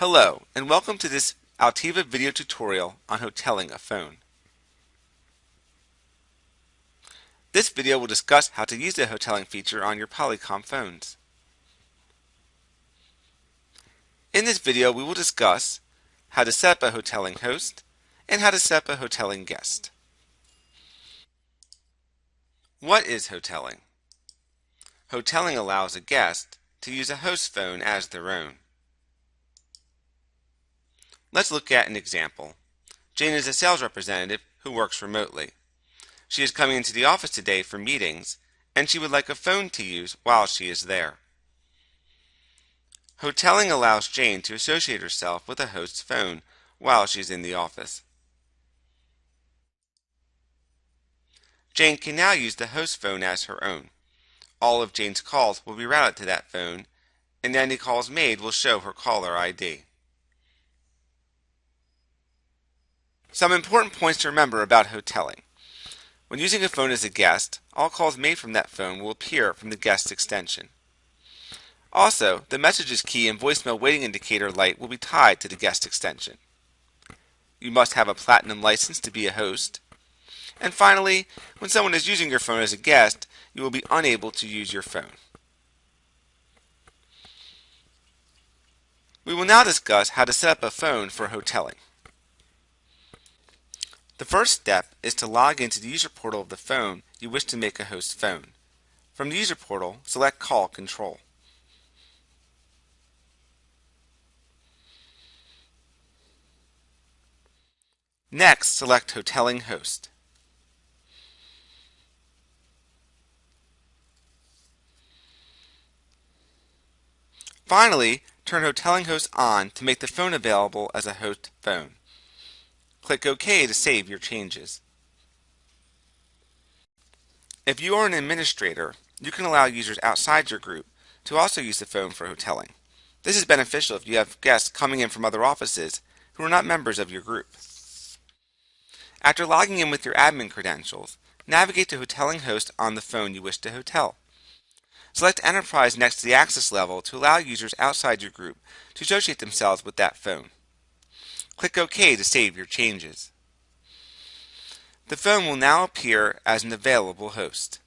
Hello, and welcome to this Altiva video tutorial on hoteling a phone. This video will discuss how to use the hoteling feature on your Polycom phones. In this video, we will discuss how to set up a hoteling host and how to set up a hoteling guest. What is hoteling? Hoteling allows a guest to use a host phone as their own. Let's look at an example. Jane is a sales representative who works remotely. She is coming into the office today for meetings, and she would like a phone to use while she is there. Hoteling allows Jane to associate herself with a host's phone while she is in the office. Jane can now use the host phone as her own. All of Jane's calls will be routed to that phone, and any calls made will show her caller ID. Some important points to remember about hoteling. When using a phone as a guest, all calls made from that phone will appear from the guest extension. Also, the messages key and voicemail waiting indicator light will be tied to the guest extension. You must have a platinum license to be a host. And finally, when someone is using your phone as a guest, you will be unable to use your phone. We will now discuss how to set up a phone for hoteling. The first step is to log into the user portal of the phone you wish to make a host phone. From the user portal, select Call Control. Next, select Hoteling Host. Finally, turn Hoteling Host on to make the phone available as a host phone. Click OK to save your changes. If you are an administrator, you can allow users outside your group to also use the phone for hoteling. This is beneficial if you have guests coming in from other offices who are not members of your group. After logging in with your admin credentials, navigate to Hoteling Host on the phone you wish to hotel. Select Enterprise next to the access level to allow users outside your group to associate themselves with that phone. Click OK to save your changes. The phone will now appear as an available host.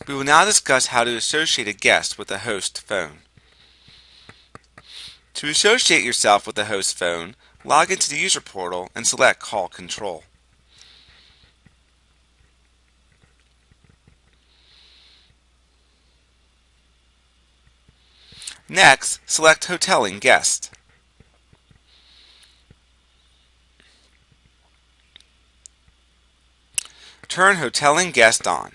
We will now discuss how to associate a guest with a host phone. To associate yourself with a host phone, log into the user portal and select Call Control. Next, select Hoteling Guest. Turn Hoteling Guest on.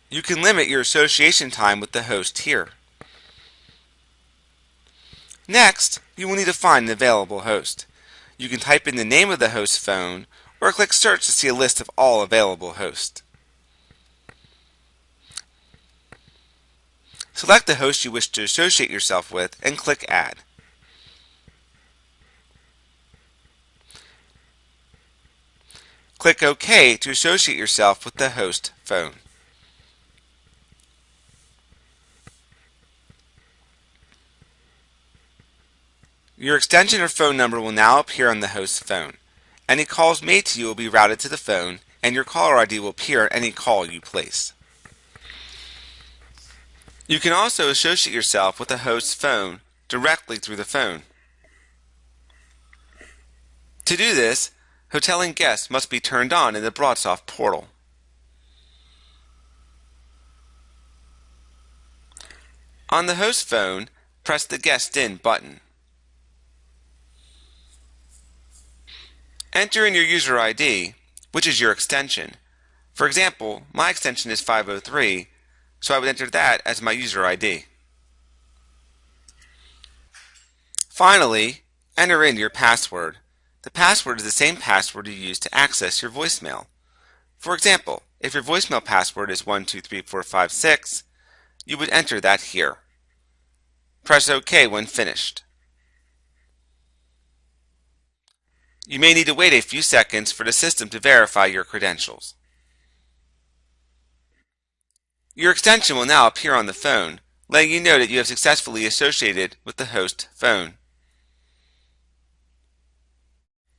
You can limit your association time with the host here. Next, you will need to find an available host. You can type in the name of the host phone or click Search to see a list of all available hosts. Select the host you wish to associate yourself with and click Add. Click OK to associate yourself with the host phone. Your extension or phone number will now appear on the host phone. Any calls made to you will be routed to the phone, and your caller ID will appear on any call you place. You can also associate yourself with a host's phone directly through the phone. To do this, Hoteling Guest must be turned on in the BroadSoft portal. On the host phone, press the Guest In button. Enter in your user ID, which is your extension. For example, my extension is 503, so I would enter that as my user ID. Finally, enter in your password. The password is the same password you use to access your voicemail. For example, if your voicemail password is 123456, you would enter that here. Press OK when finished. You may need to wait a few seconds for the system to verify your credentials. Your extension will now appear on the phone, letting you know that you have successfully associated with the host phone.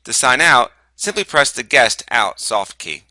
To sign out, simply press the Guest Out soft key.